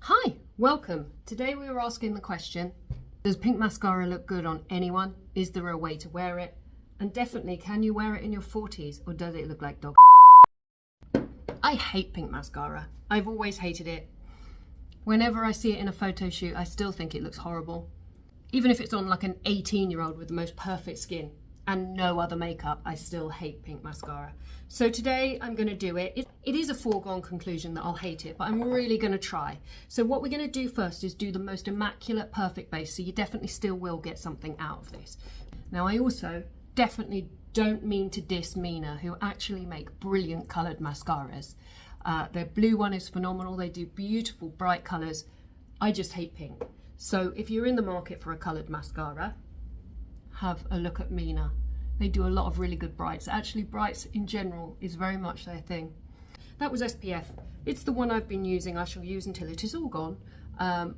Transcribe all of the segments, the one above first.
Hi, welcome. Today we were asking the question, does pink mascara look good on anyone? Is there a way to wear it? And definitely, can you wear it in your 40s or does it look like dog? I hate pink mascara. I've always hated it. Whenever I see it in a photo shoot, I still think it looks horrible. Even if it's on like an 18-year-old with the most perfect skin and no other makeup, I still hate pink mascara. So today I'm going to do it. It is a foregone conclusion that I'll hate it, but I'm really going to try. So what we're going to do first is do the most immaculate, perfect base, so you definitely still will get something out of this. Now I also definitely don't mean to diss Mina, who actually make brilliant coloured mascaras. Their blue one is phenomenal. They do beautiful, bright colours. I just hate pink. So if you're in the market for a coloured mascara, have a look at Mina. They do a lot of really good brights. Actually, brights in general is very much their thing. That was SPF. It's the one I've been using. I shall use until it is all gone.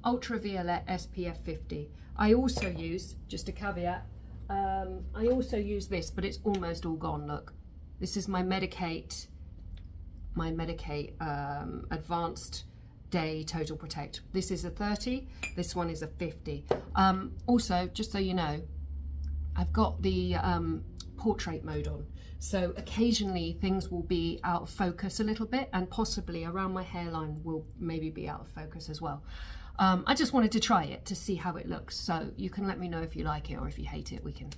Ultraviolet SPF 50. I also use, just a caveat, I also use this, but it's almost all gone. Look, this is my Medicate Advanced Day Total Protect. This is a 30, this one is a 50. Also, just so you know, I've got the portrait mode on, so occasionally things will be out of focus a little bit, and possibly around my hairline will maybe be out of focus as well. I just wanted to try it to see how it looks, so you can let me know if you like it or if you hate it. We can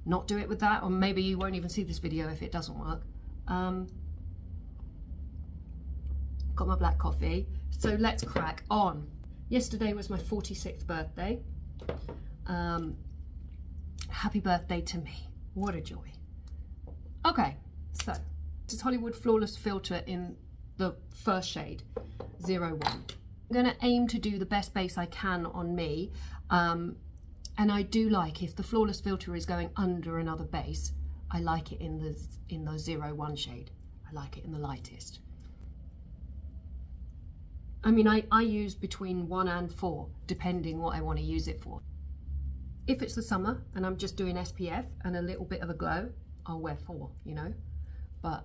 not do it with that, or maybe you won't even see this video if it doesn't work. Got my black coffee, so let's crack on. Yesterday was my 46th birthday. Happy birthday to me. What a joy. Okay, so this is Hollywood Flawless Filter in the first shade, 01. I'm going to aim to do the best base I can on me, and I do like, if the Flawless Filter is going under another base, I like it in the 01 shade. I like it in the lightest. I mean, I use between 1 and 4, depending what I want to use it for. If it's the summer and I'm just doing SPF and a little bit of a glow, I'll wear 4, you know. But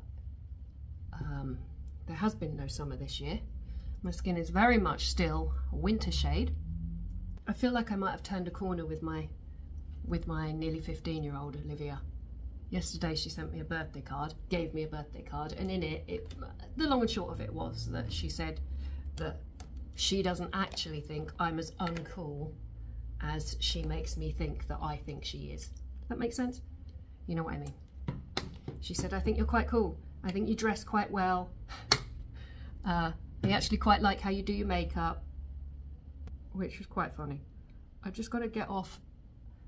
there has been no summer this year. My skin is very much still a winter shade. I feel like I might have turned a corner with my nearly 15-year-old Olivia. Yesterday she sent me a birthday card, gave me a birthday card, and in it, the long and short of it was that she said that she doesn't actually think I'm as uncool as she makes me think that I think she is. That makes sense? You know what I mean. She said, I think you're quite cool. I think you dress quite well. I actually quite like how you do your makeup, which was quite funny. I've just got to get off.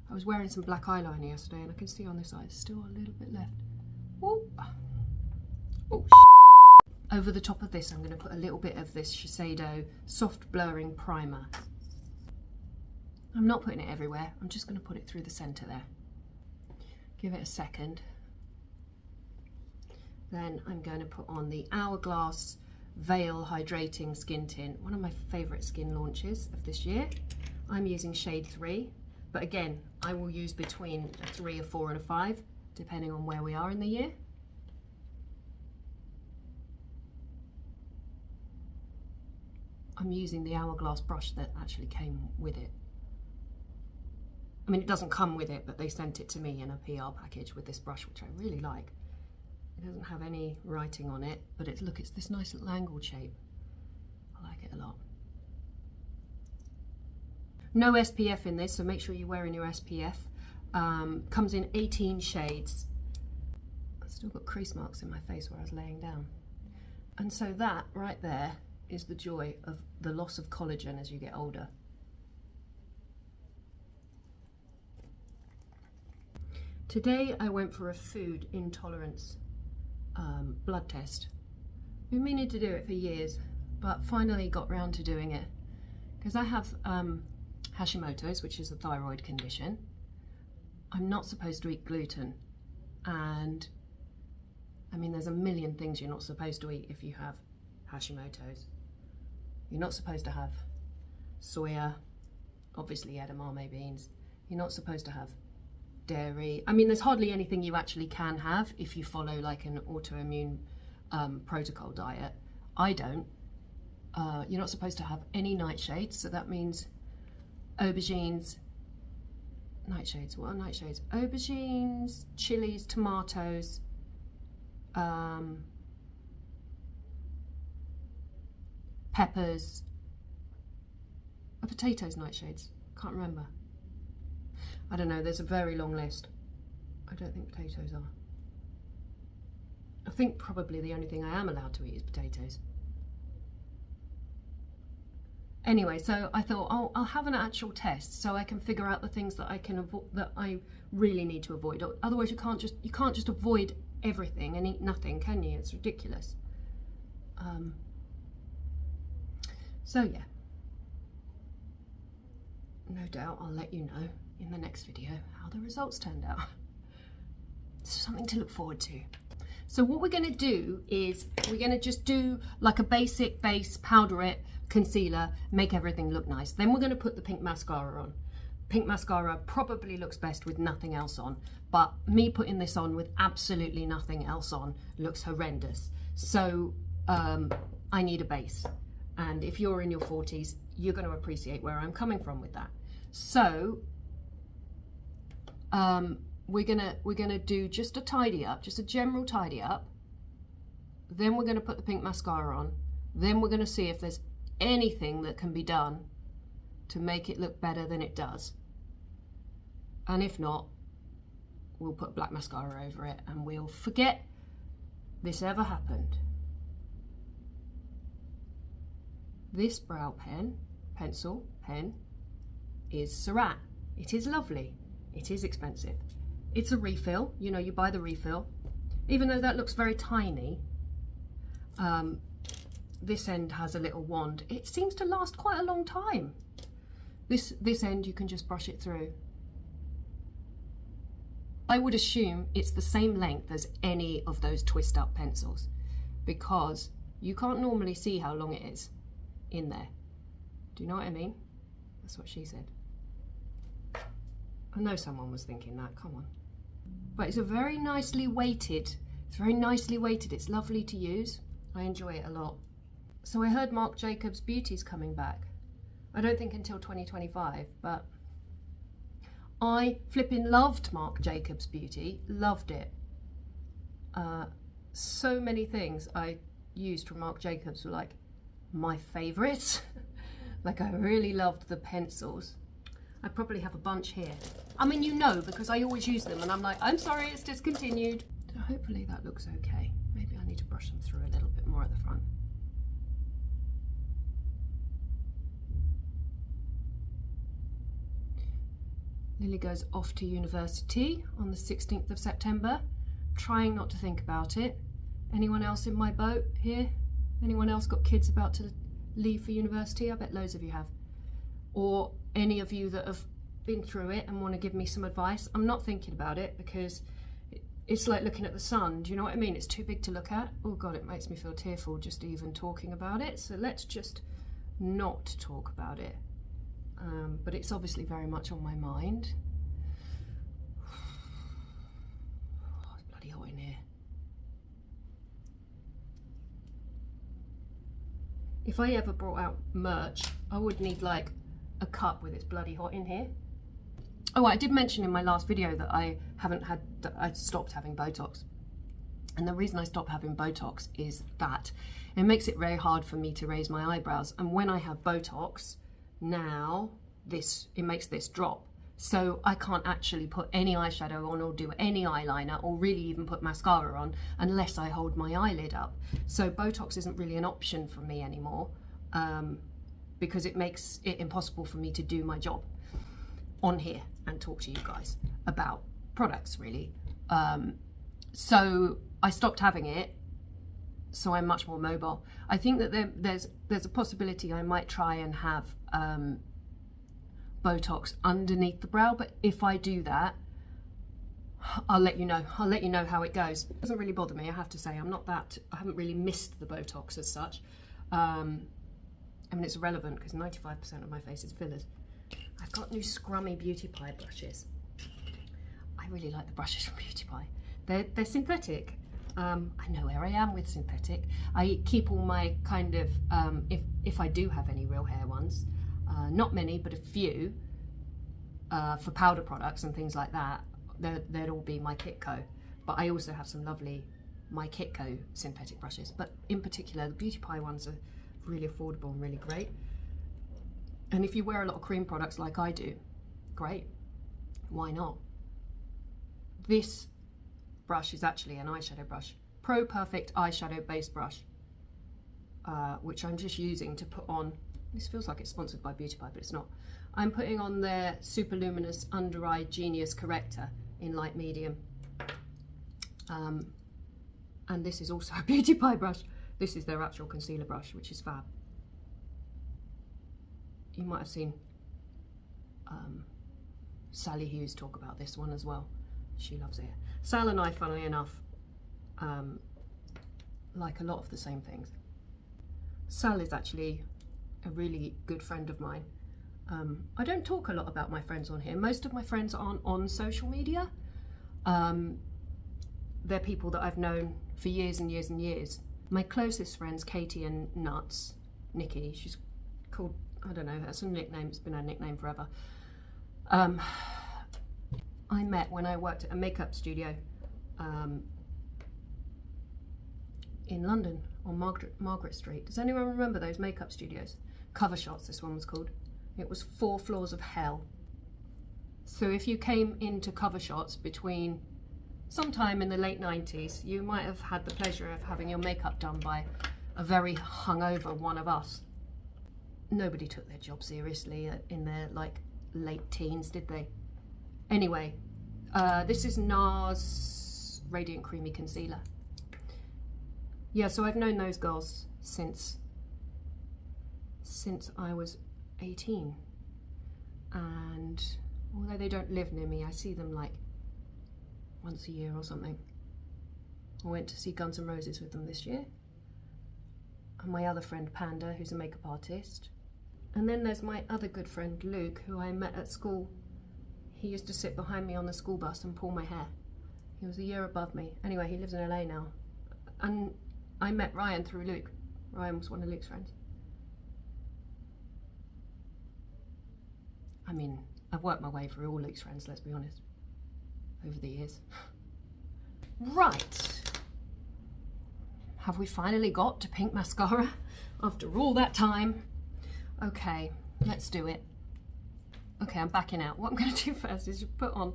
I was wearing some black eyeliner yesterday and I can see on this eye, still a little bit left. Oh, oh. Over the top of this, I'm going to put a little bit of this Shiseido Soft Blurring Primer. I'm not putting it everywhere, I'm just going to put it through the centre there. Give it a second. Then I'm going to put on the Hourglass Veil Hydrating Skin Tint, one of my favourite skin launches of this year. I'm using shade 3, but again, I will use between a 3, a 4 and a 5, depending on where we are in the year. I'm using the Hourglass brush that actually came with it. I mean, it doesn't come with it, but they sent it to me in a PR package with this brush, which I really like. It doesn't have any writing on it, but it's this nice little angled shape. I like it a lot. No SPF in this, so make sure you're wearing your SPF. Comes in 18 shades. I've still got crease marks in my face where I was laying down. And so that right there is the joy of the loss of collagen as you get older. Today I went for a food intolerance blood test. Been meaning to do it for years, but finally got round to doing it because I have Hashimoto's, which is a thyroid condition. I'm not supposed to eat gluten, and I mean there's a million things you're not supposed to eat if you have Hashimoto's. You're not supposed to have soya, obviously edamame beans. You're not supposed to have dairy. I mean, there's hardly anything you actually can have if you follow like an autoimmune protocol diet. I don't. You're not supposed to have any nightshades, so that means aubergines, nightshades, what are nightshades? Aubergines, chilies, tomatoes, peppers, are potatoes nightshades? Can't remember. I don't know, there's a very long list. I don't think potatoes are. I think probably the only thing I am allowed to eat is potatoes. Anyway, so I thought, oh, I'll have an actual test so I can figure out the things that I can avoid, that I really need to avoid. Otherwise, you can't just avoid everything and eat nothing, can you? It's ridiculous. So yeah, no doubt I'll let you know in the next video how the results turned out. It's something to look forward to. So what we're going to do is we're going to just do like a basic base, powder it, concealer, make everything look nice. Then we're going to put the pink mascara on. Pink mascara probably looks best with nothing else on, but me putting this on with absolutely nothing else on looks horrendous. So I need a base. And if you're in your 40s, you're going to appreciate where I'm coming from with that. So we're gonna do just a tidy up, just a general tidy up. Then we're gonna put the pink mascara on. Then we're gonna see if there's anything that can be done to make it look better than it does. And if not, we'll put black mascara over it and we'll forget this ever happened. This brow pen, pen, is Surratt. It is lovely. It is expensive. It's a refill, you know, you buy the refill. Even though that looks very tiny, this end has a little wand. It seems to last quite a long time. This end you can just brush it through. I would assume it's the same length as any of those twist up pencils because you can't normally see how long it is in there. Do you know what I mean? That's what she said. I know someone was thinking that, come on. But it's a very nicely weighted, it's lovely to use. I enjoy it a lot. So I heard Marc Jacobs Beauty's coming back. I don't think until 2025, but I flipping loved Marc Jacobs Beauty, loved it. So many things I used from Marc Jacobs were like my favourites. Like I really loved the pencils. I probably have a bunch here. I mean, you know, because I always use them and I'm like, I'm sorry, it's discontinued. So hopefully that looks okay. Maybe I need to brush them through a little bit more at the front. Lily goes off to university on the 16th of September. Trying not to think about it. Anyone else in my boat here? Anyone else got kids about to leave for university? I bet loads of you have. Or any of you that have been through it and want to give me some advice. I'm not thinking about it because it's like looking at the sun. Do you know what I mean? It's too big to look at. Oh God, it makes me feel tearful just even talking about it. So let's just not talk about it. But it's obviously very much on my mind. Oh, it's bloody hot in here. If I ever brought out merch, I would need like a cup with it's bloody hot in here. Oh, I did mention in my last video that I stopped having Botox. And the reason I stopped having Botox is that it makes it very hard for me to raise my eyebrows. And when I have Botox, now it makes this drop. So I can't actually put any eyeshadow on or do any eyeliner or really even put mascara on unless I hold my eyelid up. So Botox isn't really an option for me anymore because it makes it impossible for me to do my job on here and talk to you guys about products really. So I stopped having it, so I'm much more mobile. I think that there's a possibility I might try and have Botox underneath the brow, but if I do that, I'll let you know. I'll let you know how it goes. It doesn't really bother me, I have to say. I haven't really missed the Botox as such. I mean, it's irrelevant because 95% of my face is fillers. I've got new scrummy Beautypie brushes. I really like the brushes from Beautypie. They're synthetic. I know where I am with synthetic. I keep all my kind of, if I do have any real hair ones, not many, but a few, for powder products and things like that, they'd all be my Kitco. But I also have some lovely my Kitco synthetic brushes, but in particular the Beautypie ones are really affordable and really great. And if you wear a lot of cream products like I do, great, why not? This brush is actually an eyeshadow brush, Pro Perfect eyeshadow base brush, which I'm just using to put on. This feels like it's sponsored by Beautypie, but it's not. I'm putting on their Super Luminous Under Eye Genius Corrector in light medium. And this is also a Beautypie brush. This is their actual concealer brush, which is fab. You might have seen Sally Hughes talk about this one as well. She loves it. Sal and I, funnily enough, like a lot of the same things. Sal is actually a really good friend of mine. I don't talk a lot about my friends on here. Most of my friends aren't on social media. They're people that I've known for years and years and years. My closest friends, Katie and Nuts, Nikki, she's called, I don't know, that's a nickname, it's been her nickname forever. I met when I worked at a makeup studio in London on Margaret Street. Does anyone remember those makeup studios? Cover Shots, this one was called. It was 4 floors of hell. So if you came into Cover Shots between sometime in the late 90s, you might have had the pleasure of having your makeup done by a very hungover one of us. Nobody took their job seriously in their like late teens, did they? Anyway, this is Nars Radiant Creamy Concealer. Yeah, so I've known those girls since I was 18. And although they don't live near me, I see them like once a year or something. I went to see Guns N' Roses with them this year. And my other friend Panda, who's a makeup artist. And then there's my other good friend Luke, who I met at school. He used to sit behind me on the school bus and pull my hair. He was a year above me. Anyway, he lives in LA now. And I met Ryan through Luke. Ryan was one of Luke's friends. I mean, I've worked my way through all Luke's friends, let's be honest, over the years. Right. Have we finally got to pink mascara after all that time? Okay, let's do it. Okay, I'm backing out. What I'm going to do first is put on,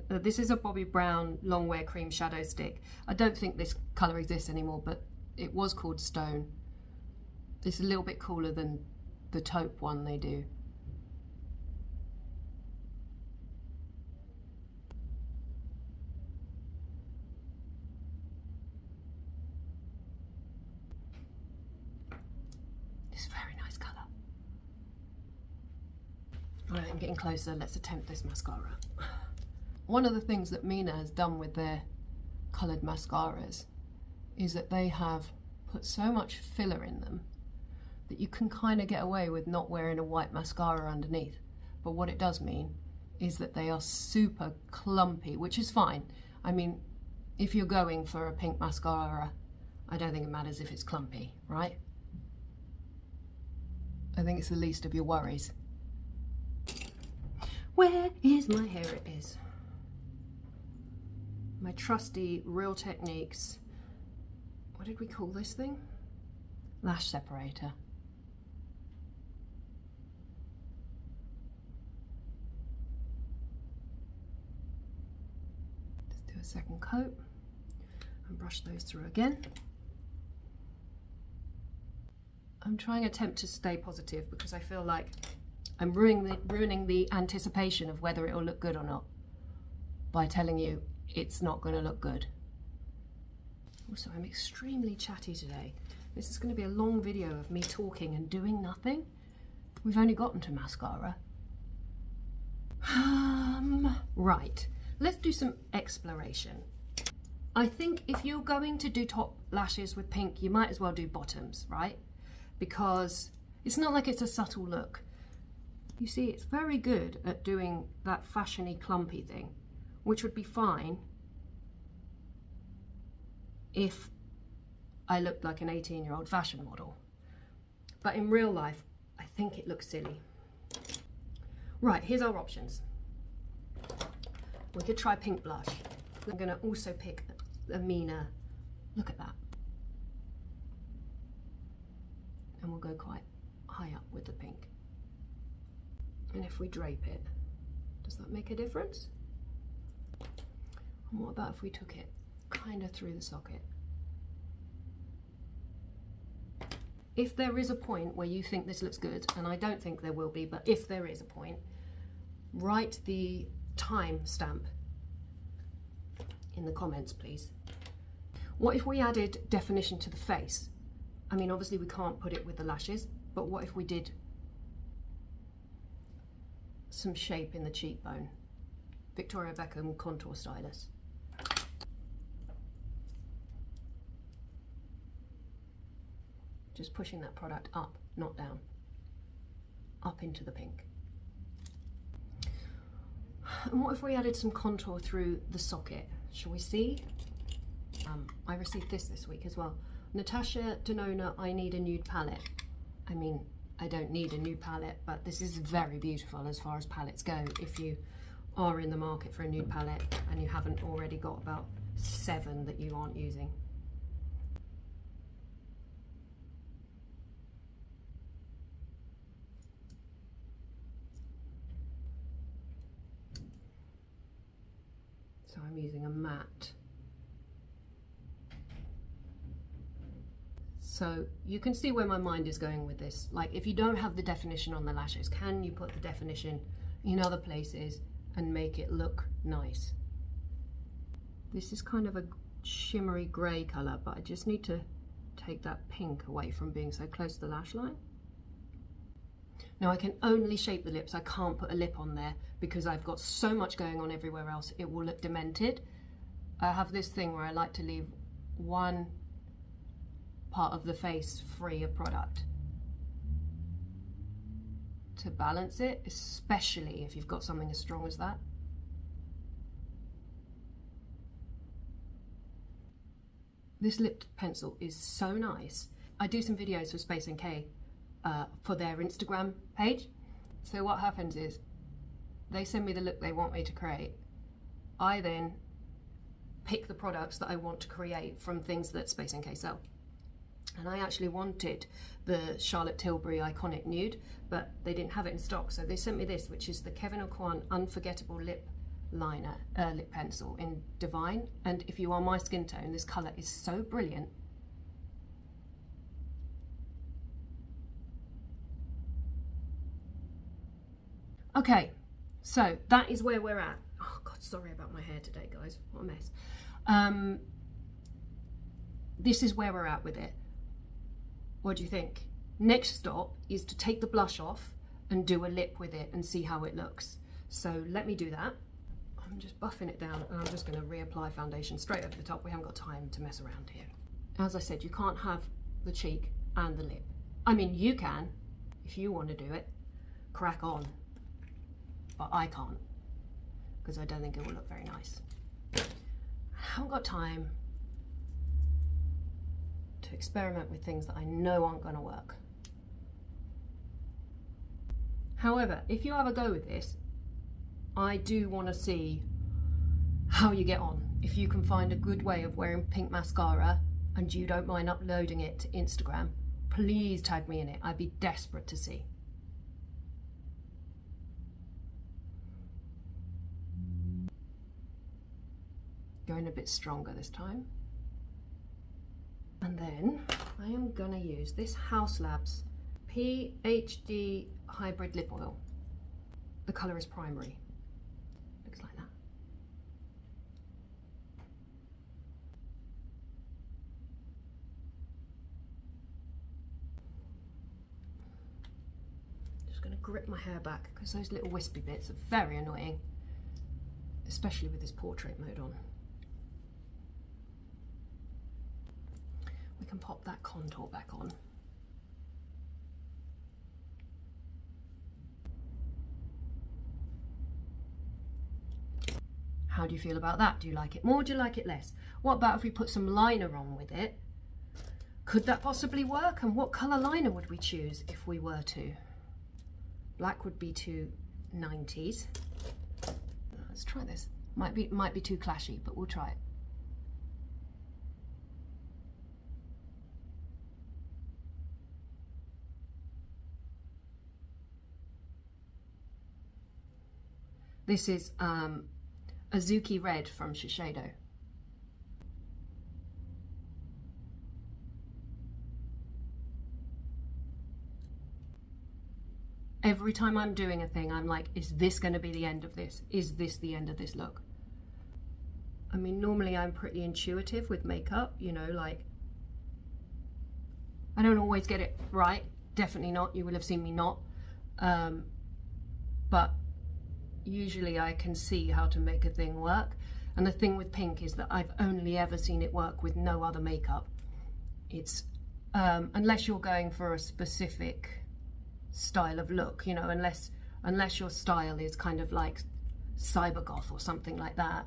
this is a Bobbi Brown Longwear Cream Shadow Stick. I don't think this colour exists anymore, but it was called Stone. It's a little bit cooler than the taupe one they do. It's a very nice colour. Right, I'm getting closer. Let's attempt this mascara. One of the things that Mina has done with their coloured mascaras is that they have put so much filler in them that you can kind of get away with not wearing a white mascara underneath. But what it does mean is that they are super clumpy, which is fine. I mean, if you're going for a pink mascara, I don't think it matters if it's clumpy, right? I think it's the least of your worries. Where is my hair? It is. My trusty Real Techniques, what did we call this thing? Lash separator. Just do a second coat and brush those through again. I'm trying to attempt to stay positive because I feel like I'm ruining the anticipation of whether it will look good or not by telling you it's not going to look good. Also, I'm extremely chatty today. This is going to be a long video of me talking and doing nothing. We've only gotten to mascara. Right, let's do some exploration. I think if you're going to do top lashes with pink, you might as well do bottoms, right? Because it's not like it's a subtle look. You see, it's very good at doing that fashiony clumpy thing, which would be fine if I looked like an 18-year-old fashion model. But in real life, I think it looks silly. Right, here's our options. We could try pink blush. I'm gonna also pick a Mina. Look at that. And we'll go quite high up with the pink. And if we drape it, does that make a difference? And what about if we took it kind of through the socket? If there is a point where you think this looks good, and I don't think there will be, but if there is a point, write the time stamp in the comments, please. What if we added definition to the face? I mean, obviously we can't put it with the lashes, but what if we did some shape in the cheekbone? Victoria Beckham contour stylus. Just pushing that product up, not down, up into the pink. And what if we added some contour through the socket? Shall we see? I received this week as well. Natasha Denona I Need a Nude palette. I mean, I don't need a nude palette, but this is very beautiful as far as palettes go. If you are in the market for a nude palette and you haven't already got about 7 that you aren't using. So I'm using a matte. So you can see where my mind is going with this. Like, if you don't have the definition on the lashes, can you put the definition in other places and make it look nice? This is kind of a shimmery grey colour, but I just need to take that pink away from being so close to the lash line. Now I can only shape the lips, I can't put a lip on there because I've got so much going on everywhere else, it will look demented. I have this thing where I like to leave one part of the face free of product to balance it, especially if you've got something as strong as that. This lip pencil is so nice. I do some videos for Space NK for their Instagram page. So what happens is they send me the look they want me to create. I then pick the products that I want to create from things that Space NK sell. And I actually wanted the Charlotte Tilbury Iconic Nude, but they didn't have it in stock, so they sent me this, which is the Kevyn Aucoin Unforgettable Lip Liner, lip pencil in Divine. And if you are my skin tone, this colour is so brilliant. Okay, so that is where we're at. Oh God, sorry about my hair today, guys. What a mess. This is where we're at with it. What do you think? Next stop is to take the blush off and do a lip with it and see how it looks. So let me do that. I'm just buffing it down and I'm just going to reapply foundation straight over the top. We haven't got time to mess around here. As I said, you can't have the cheek and the lip. I mean, you can, if you want to do it, crack on. But I can't, because I don't think it will look very nice. I haven't got time to experiment with things that I know aren't going to work. However, if you have a go with this, I do want to see how you get on. If you can find a good way of wearing pink mascara and you don't mind uploading it to Instagram, please tag me in it. I'd be desperate to see. Going a bit stronger this time. And then I am gonna use this Haus Labs PhD Hybrid Lip Oil. The colour is Primary. Looks like that. Just gonna grip my hair back because those little wispy bits are very annoying, especially with this portrait mode on. We can pop that contour back on. How do you feel about that? Do you like it more? Do you like it less? What about if we put some liner on with it? Could that possibly work? And what colour liner would we choose if we were to? Black would be too 90s. Let's try this. Might be too clashy, but we'll try it. This is Azuki Red from Shiseido. Every time I'm doing a thing, I'm like, is this going to be the end of this? Is this the end of this look? I mean, normally I'm pretty intuitive with makeup, you know, like, I don't always get it right. Definitely not. You will have seen me not. But usually I can see how to make a thing work. And the thing with pink is that I've only ever seen it work with no other makeup. It's, unless you're going for a specific style of look, you know, unless your style is kind of like cyber goth or something like that,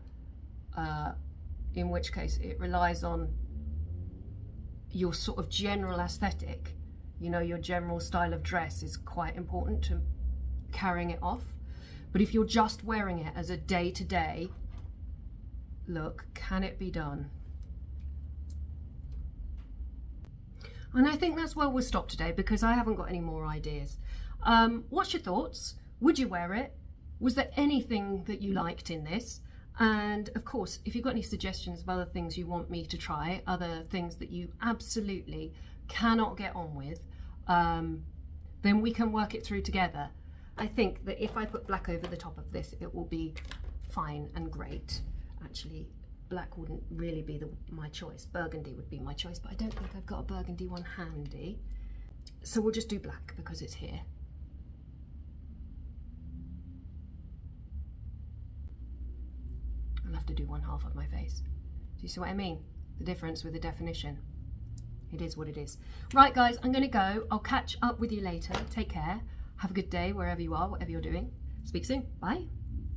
in which case it relies on your sort of general aesthetic, you know, your general style of dress is quite important to carrying it off. But if you're just wearing it as a day-to-day look, can it be done? And I think that's where we'll stop today, because I haven't got any more ideas. What's your thoughts? Would you wear it? Was there anything that you liked in this? And of course, if you've got any suggestions of other things you want me to try, other things that you absolutely cannot get on with, then we can work it through together. I think that if I put black over the top of this, it will be fine and great. Actually, black wouldn't really be my choice. Burgundy would be my choice, but I don't think I've got a burgundy one handy. So we'll just do black because it's here. I'll have to do one half of my face. Do you see what I mean? The difference with the definition. It is what it is. Right, guys, I'm going to go. I'll catch up with you later. Take care. Have a good day wherever you are, whatever you're doing. Speak soon. Bye.